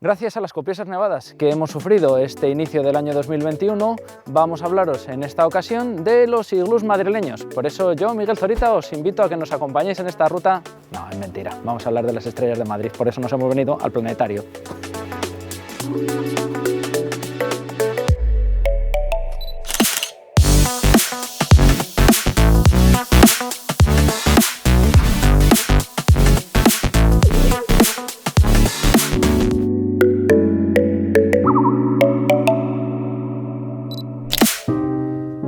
Gracias a las copiosas nevadas que hemos sufrido este inicio del año 2021, vamos a hablaros en esta ocasión de los iglús madrileños. Por eso yo, Miguel Zorita, os invito a que nos acompañéis en esta ruta. No, es mentira, vamos a hablar de las estrellas de Madrid, por eso nos hemos venido al planetario.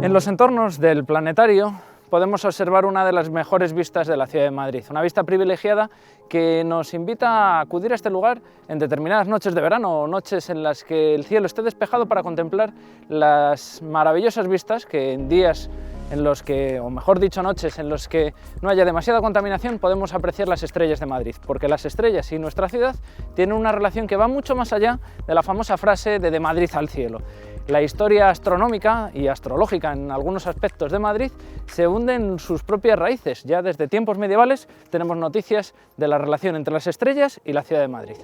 En los entornos del planetario podemos observar una de las mejores vistas de la ciudad de Madrid, una vista privilegiada que nos invita a acudir a este lugar en determinadas noches de verano o noches en las que el cielo esté despejado para contemplar las maravillosas vistas que en días en los que, o mejor dicho, noches en los que no haya demasiada contaminación, podemos apreciar las estrellas de Madrid, porque las estrellas y nuestra ciudad tienen una relación que va mucho más allá de la famosa frase de Madrid al cielo. La historia astronómica y astrológica en algunos aspectos de Madrid se hunde en sus propias raíces. Ya desde tiempos medievales tenemos noticias de la relación entre las estrellas y la ciudad de Madrid.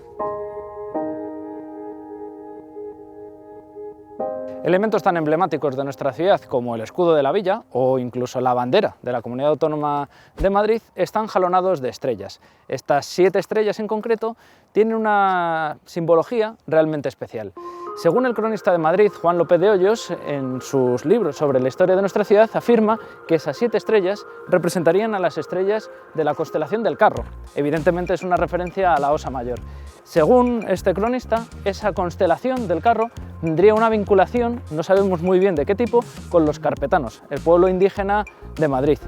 Elementos tan emblemáticos de nuestra ciudad como el escudo de la villa o incluso la bandera de la Comunidad Autónoma de Madrid están jalonados de estrellas. Estas 7 estrellas en concreto tienen una simbología realmente especial. Según el cronista de Madrid, Juan López de Hoyos, en sus libros sobre la historia de nuestra ciudad, afirma que esas 7 estrellas representarían a las estrellas de la constelación del Carro. Evidentemente es una referencia a la Osa Mayor. Según este cronista, esa constelación del Carro tendría una vinculación, no sabemos muy bien de qué tipo, con los carpetanos, el pueblo indígena de Madrid.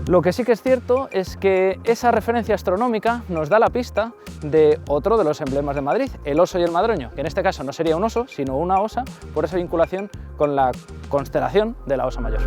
Lo que sí que es cierto es que esa referencia astronómica nos da la pista de otro de los emblemas de Madrid, el oso y el madroño, que en este caso no sería un oso, sino una osa, por esa vinculación con la constelación de la Osa Mayor.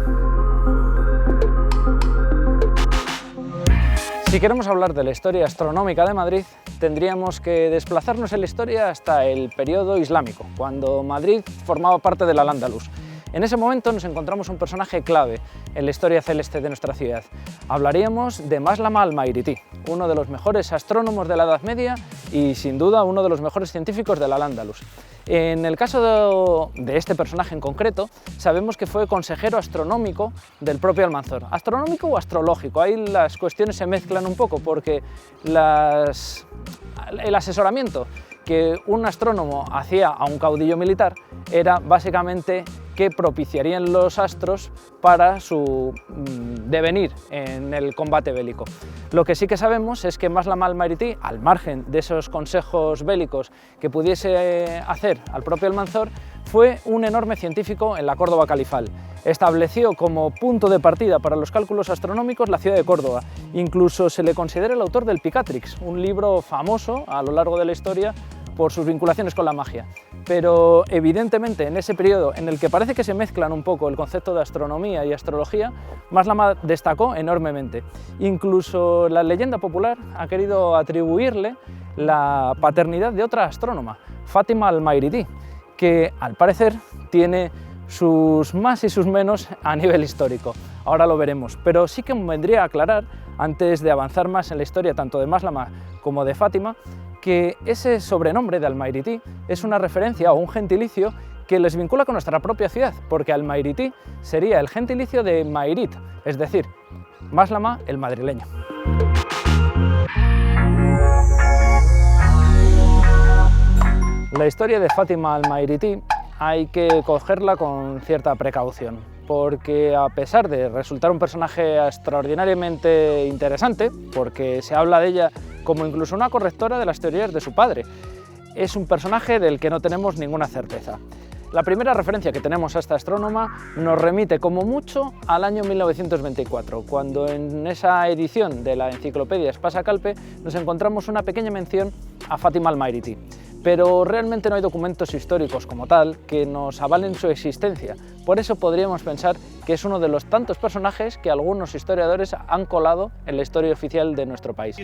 Si queremos hablar de la historia astronómica de Madrid, tendríamos que desplazarnos en la historia hasta el periodo islámico, cuando Madrid formaba parte del Al-Ándalus. En ese momento nos encontramos un personaje clave en la historia celeste de nuestra ciudad. Hablaríamos de Maslama al-Maghribi, uno de los mejores astrónomos de la Edad Media y sin duda uno de los mejores científicos del Al-Ándalus. En el caso de este personaje en concreto, sabemos que fue consejero astronómico del propio Almanzor. ¿Astronómico o astrológico? Ahí las cuestiones se mezclan un poco porque el asesoramiento que un astrónomo hacía a un caudillo militar era básicamente que propiciarían los astros para su devenir en el combate bélico. Lo que sí que sabemos es que Maslama al-Maghribi, al margen de esos consejos bélicos que pudiese hacer al propio Almanzor, fue un enorme científico en la Córdoba califal. Estableció como punto de partida para los cálculos astronómicos la ciudad de Córdoba. Incluso se le considera el autor del Picatrix, un libro famoso a lo largo de la historia por sus vinculaciones con la magia. Pero evidentemente en ese periodo en el que parece que se mezclan un poco el concepto de astronomía y astrología, Maslama destacó enormemente. Incluso la leyenda popular ha querido atribuirle la paternidad de otra astrónoma, Fátima al-Maghribi, que al parecer tiene sus más y sus menos a nivel histórico. Ahora lo veremos, pero sí que me vendría a aclarar, antes de avanzar más en la historia tanto de Maslama como de Fátima, que ese sobrenombre de al-Maghribi es una referencia o un gentilicio que les vincula con nuestra propia ciudad, porque al-Maghribi sería el gentilicio de Maghrit, es decir, Maslama el madrileño. La historia de Fátima al-Maghribi hay que cogerla con cierta precaución, porque a pesar de resultar un personaje extraordinariamente interesante, porque se habla de ella como incluso una correctora de las teorías de su padre, es un personaje del que no tenemos ninguna certeza. La primera referencia que tenemos a esta astrónoma nos remite como mucho al año 1924, cuando en esa edición de la enciclopedia Espasa Calpe nos encontramos una pequeña mención a Fátima al-Maghribi. Pero realmente no hay documentos históricos como tal que nos avalen su existencia. Por eso podríamos pensar que es uno de los tantos personajes que algunos historiadores han colado en la historia oficial de nuestro país.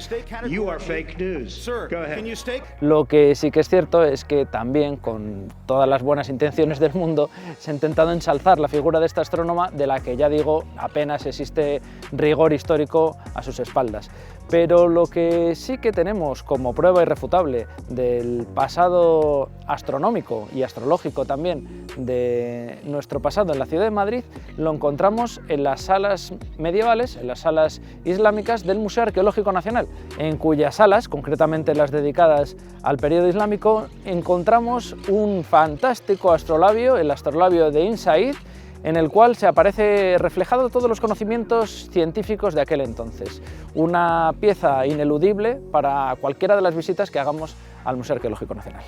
Lo que sí que es cierto es que también, con todas las buenas intenciones del mundo, se ha intentado ensalzar la figura de esta astrónoma, de la que ya digo apenas existe rigor histórico a sus espaldas. Pero lo que sí que tenemos como prueba irrefutable del pasado astronómico y astrológico también de nuestro pasado en la ciudad de Madrid, lo encontramos en las salas medievales, en las salas islámicas del Museo Arqueológico Nacional, en cuyas salas, concretamente las dedicadas al periodo islámico, encontramos un fantástico astrolabio, el astrolabio de Ibn Said, en el cual se aparece reflejado todos los conocimientos científicos de aquel entonces. Una pieza ineludible para cualquiera de las visitas que hagamos al Museo Arqueológico Nacional.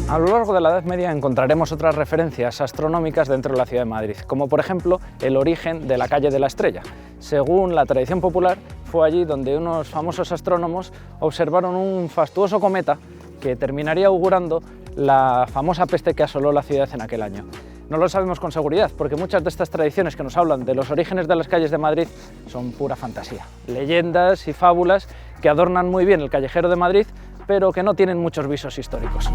A lo largo de la Edad Media encontraremos otras referencias astronómicas dentro de la ciudad de Madrid, como por ejemplo el origen de la calle de la Estrella. Según la tradición popular, fue allí donde unos famosos astrónomos observaron un fastuoso cometa que terminaría augurando la famosa peste que asoló la ciudad en aquel año. No lo sabemos con seguridad, porque muchas de estas tradiciones que nos hablan de los orígenes de las calles de Madrid son pura fantasía, leyendas y fábulas que adornan muy bien el callejero de Madrid, pero que no tienen muchos visos históricos.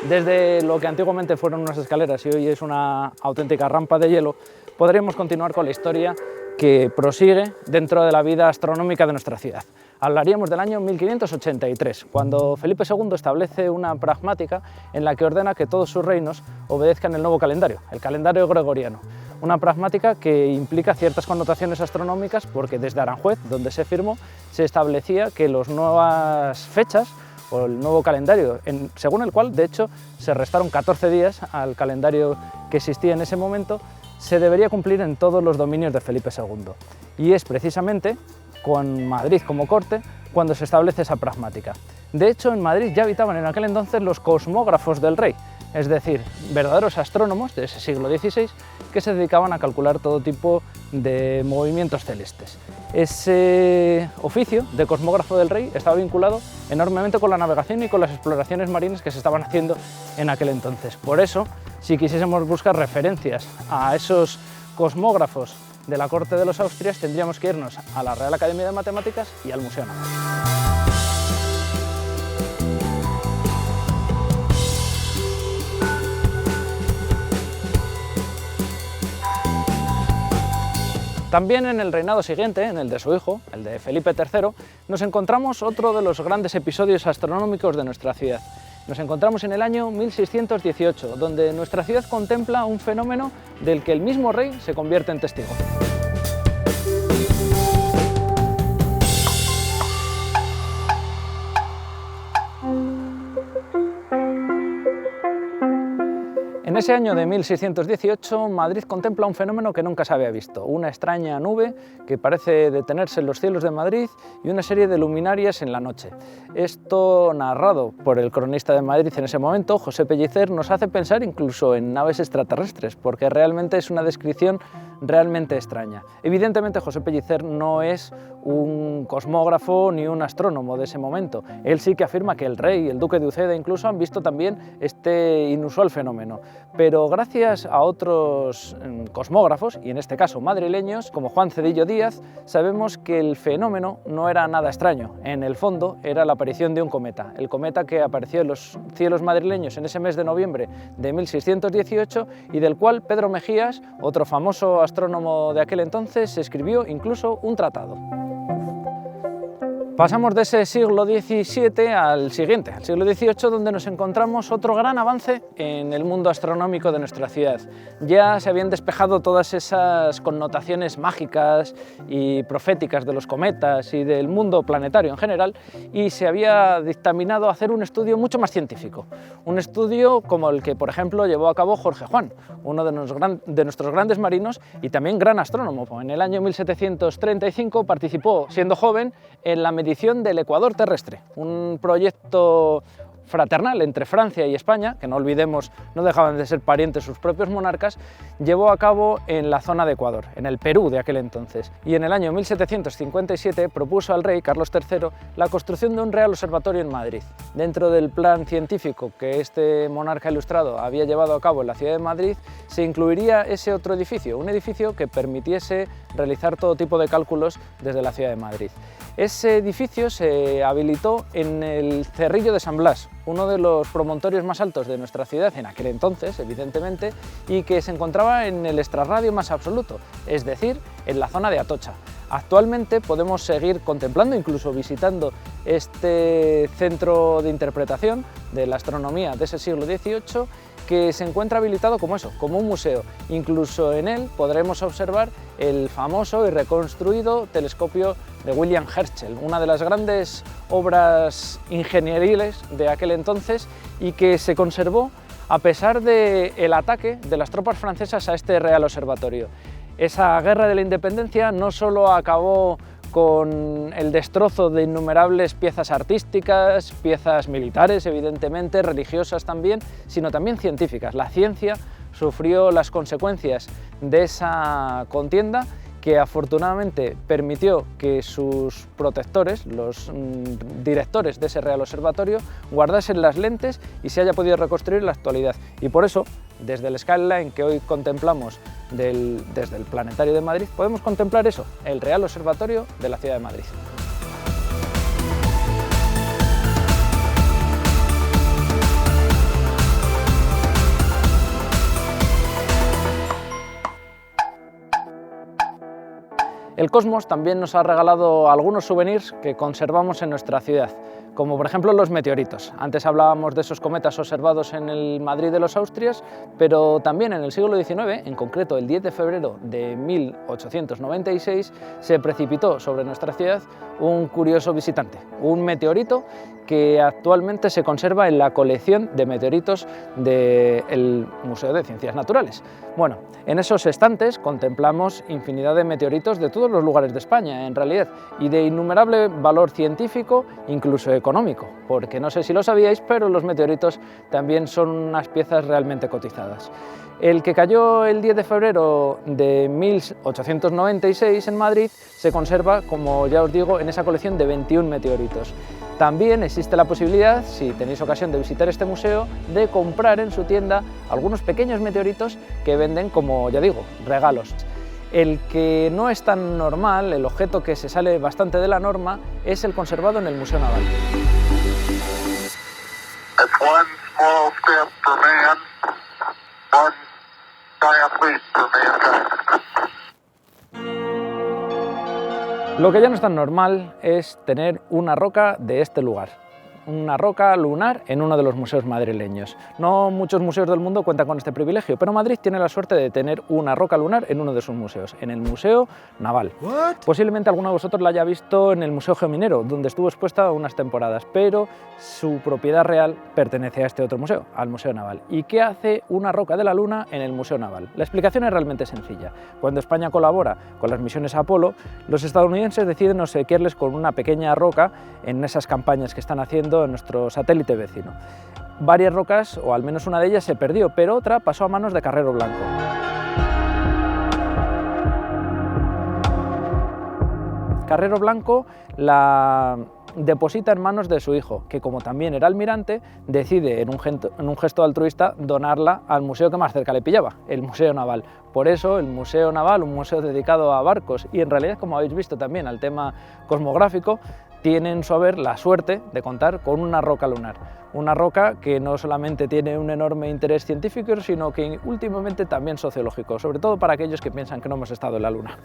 Desde lo que antiguamente fueron unas escaleras y hoy es una auténtica rampa de hielo, podremos continuar con la historia que prosigue dentro de la vida astronómica de nuestra ciudad. Hablaríamos del año 1583, cuando Felipe II establece una pragmática en la que ordena que todos sus reinos obedezcan el nuevo calendario, el calendario gregoriano. Una pragmática que implica ciertas connotaciones astronómicas porque desde Aranjuez, donde se firmó, se establecía que las nuevas fechas o el nuevo calendario, según el cual, de hecho, se restaron 14 días al calendario que existía en ese momento, se debería cumplir en todos los dominios de Felipe II. Y es precisamente con Madrid como corte cuando se establece esa pragmática. De hecho, en Madrid ya habitaban en aquel entonces los cosmógrafos del rey, es decir, verdaderos astrónomos de ese siglo XVI que se dedicaban a calcular todo tipo de movimientos celestes. Ese oficio de cosmógrafo del rey estaba vinculado enormemente con la navegación y con las exploraciones marinas que se estaban haciendo en aquel entonces. Por eso, si quisiésemos buscar referencias a esos cosmógrafos de la corte de los Austrias, tendríamos que irnos a la Real Academia de Matemáticas y al Museo Naval. También en el reinado siguiente, en el de su hijo, el de Felipe III, nos encontramos otro de los grandes episodios astronómicos de nuestra ciudad. Nos encontramos en el año 1618, donde nuestra ciudad contempla un fenómeno del que el mismo rey se convierte en testigo. En ese año de 1618, Madrid contempla un fenómeno que nunca se había visto, una extraña nube que parece detenerse en los cielos de Madrid y una serie de luminarias en la noche. Esto, narrado por el cronista de Madrid en ese momento, José Pellicer, nos hace pensar incluso en naves extraterrestres, porque realmente es una descripción realmente extraña. Evidentemente, José Pellicer no es un cosmógrafo ni un astrónomo de ese momento. Él sí que afirma que el rey y el duque de Uceda incluso han visto también este inusual fenómeno. Pero gracias a otros cosmógrafos, y en este caso madrileños, como Juan Cedillo Díaz, sabemos que el fenómeno no era nada extraño. En el fondo era la aparición de un cometa, el cometa que apareció en los cielos madrileños en ese mes de noviembre de 1618 y del cual Pedro Mejías, otro famoso astrónomo de aquel entonces, escribió incluso un tratado. Pasamos de ese siglo XVII al siguiente, al siglo XVIII, donde nos encontramos otro gran avance en el mundo astronómico de nuestra ciudad. Ya se habían despejado todas esas connotaciones mágicas y proféticas de los cometas y del mundo planetario en general, y se había dictaminado hacer un estudio mucho más científico. Un estudio como el que, por ejemplo, llevó a cabo Jorge Juan, uno de nuestros grandes marinos y también gran astrónomo. En el año 1735 participó, siendo joven, en la medición del ecuador terrestre, un proyecto fraternal entre Francia y España, que no olvidemos, no dejaban de ser parientes sus propios monarcas, llevó a cabo en la zona de Ecuador, en el Perú de aquel entonces. Y en el año 1757 propuso al rey Carlos III la construcción de un Real Observatorio en Madrid. Dentro del plan científico que este monarca ilustrado había llevado a cabo en la ciudad de Madrid, se incluiría ese otro edificio, un edificio que permitiese realizar todo tipo de cálculos desde la ciudad de Madrid. Ese edificio se habilitó en el Cerrillo de San Blas, uno de los promontorios más altos de nuestra ciudad en aquel entonces, evidentemente, y que se encontraba en el extrarradio más absoluto, es decir, en la zona de Atocha. Actualmente podemos seguir contemplando, incluso visitando este centro de interpretación de la astronomía de ese siglo XVIII, que se encuentra habilitado como eso, como un museo. Incluso en él podremos observar el famoso y reconstruido telescopio de William Herschel, una de las grandes obras ingenieriles de aquel entonces y que se conservó a pesar del ataque de las tropas francesas a este Real Observatorio. Esa guerra de la independencia no solo acabó con el destrozo de innumerables piezas artísticas, piezas militares, evidentemente, religiosas también, sino también científicas. La ciencia sufrió las consecuencias de esa contienda, que afortunadamente permitió que sus protectores, los directores de ese Real Observatorio, guardasen las lentes y se haya podido reconstruir en la actualidad. Y por eso, desde el skyline que hoy contemplamos desde el Planetario de Madrid, podemos contemplar eso, el Real Observatorio de la ciudad de Madrid. El cosmos también nos ha regalado algunos souvenirs que conservamos en nuestra ciudad, como por ejemplo los meteoritos. Antes hablábamos de esos cometas observados en el Madrid de los Austrias, pero también en el siglo XIX, en concreto el 10 de febrero de 1896, se precipitó sobre nuestra ciudad un curioso visitante, un meteorito que actualmente se conserva en la colección de meteoritos del Museo de Ciencias Naturales. Bueno, en esos estantes contemplamos infinidad de meteoritos de todos los lugares de España, en realidad, y de innumerable valor científico, incluso económico, porque no sé si lo sabíais, pero los meteoritos también son unas piezas realmente cotizadas. El que cayó el 10 de febrero de 1896 en Madrid se conserva, como ya os digo, en esa colección de 21 meteoritos. También existe la posibilidad, si tenéis ocasión de visitar este museo, de comprar en su tienda algunos pequeños meteoritos que venden como, ya digo, regalos. El que no es tan normal, el objeto que se sale bastante de la norma, es el conservado en el Museo Naval. Lo que ya no es tan normal es tener una roca de este lugar, una roca lunar en uno de los museos madrileños. No muchos museos del mundo cuentan con este privilegio, pero Madrid tiene la suerte de tener una roca lunar en uno de sus museos, en el Museo Naval. Posiblemente alguno de vosotros la haya visto en el Museo Geominero, donde estuvo expuesta unas temporadas, pero su propiedad real pertenece a este otro museo, al Museo Naval. ¿Y qué hace una roca de la Luna en el Museo Naval? La explicación es realmente sencilla. Cuando España colabora con las misiones Apolo, los estadounidenses deciden obsequiarles con una pequeña roca en esas campañas que están haciendo en nuestro satélite vecino. Varias rocas, o al menos una de ellas, se perdió, pero otra pasó a manos de Carrero Blanco. Carrero Blanco la deposita en manos de su hijo, que como también era almirante, decide en un gesto altruista donarla al museo que más cerca le pillaba, el Museo Naval. Por eso el Museo Naval, un museo dedicado a barcos y en realidad, como habéis visto también, al tema cosmográfico, tiene en su haber la suerte de contar con una roca lunar. Una roca que no solamente tiene un enorme interés científico, sino que últimamente también sociológico, sobre todo para aquellos que piensan que no hemos estado en la Luna.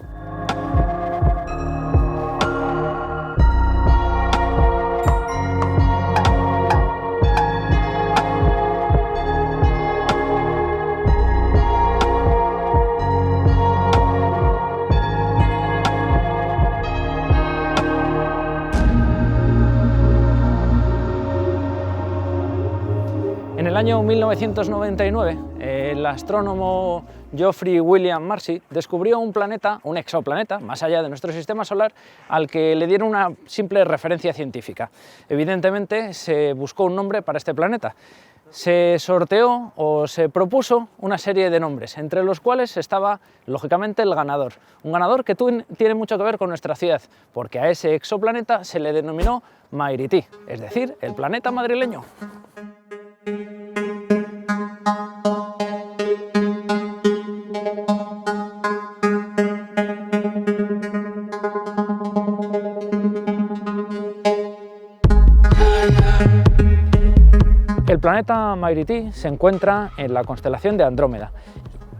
En el año 1999, el astrónomo Geoffrey William Marcy descubrió un planeta, un exoplaneta, más allá de nuestro sistema solar, al que le dieron una simple referencia científica. Evidentemente se buscó un nombre para este planeta. Se sorteó o se propuso una serie de nombres, entre los cuales estaba, lógicamente, el ganador. Un ganador que tiene mucho que ver con nuestra ciudad, porque a ese exoplaneta se le denominó Mairití, es decir, el planeta madrileño. El planeta Mairití se encuentra en la constelación de Andrómeda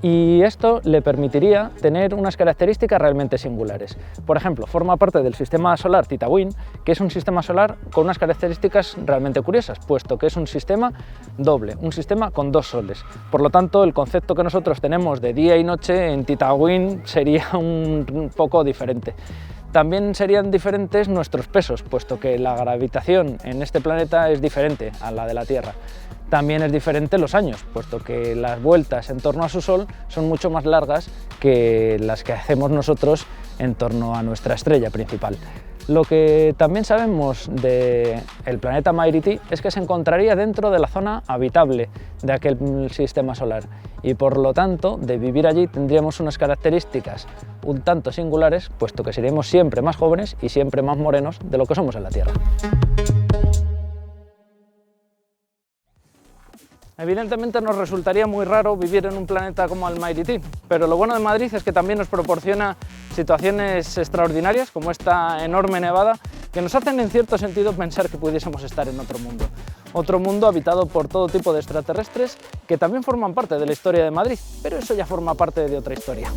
y esto le permitiría tener unas características realmente singulares. Por ejemplo, forma parte del sistema solar Titawin, que es un sistema solar con unas características realmente curiosas, puesto que es un sistema doble, un sistema con dos soles. Por lo tanto, el concepto que nosotros tenemos de día y noche en Titawin sería un poco diferente. También serían diferentes nuestros pesos, puesto que la gravitación en este planeta es diferente a la de la Tierra. También es diferente los años, puesto que las vueltas en torno a su Sol son mucho más largas que las que hacemos nosotros en torno a nuestra estrella principal. Lo que también sabemos del planeta Mairití es que se encontraría dentro de la zona habitable de aquel sistema solar y por lo tanto de vivir allí tendríamos unas características un tanto singulares, puesto que seríamos siempre más jóvenes y siempre más morenos de lo que somos en la Tierra. Evidentemente nos resultaría muy raro vivir en un planeta como el Mairití, pero lo bueno de Madrid es que también nos proporciona situaciones extraordinarias, como esta enorme nevada, que nos hacen en cierto sentido pensar que pudiésemos estar en otro mundo habitado por todo tipo de extraterrestres que también forman parte de la historia de Madrid, pero eso ya forma parte de otra historia.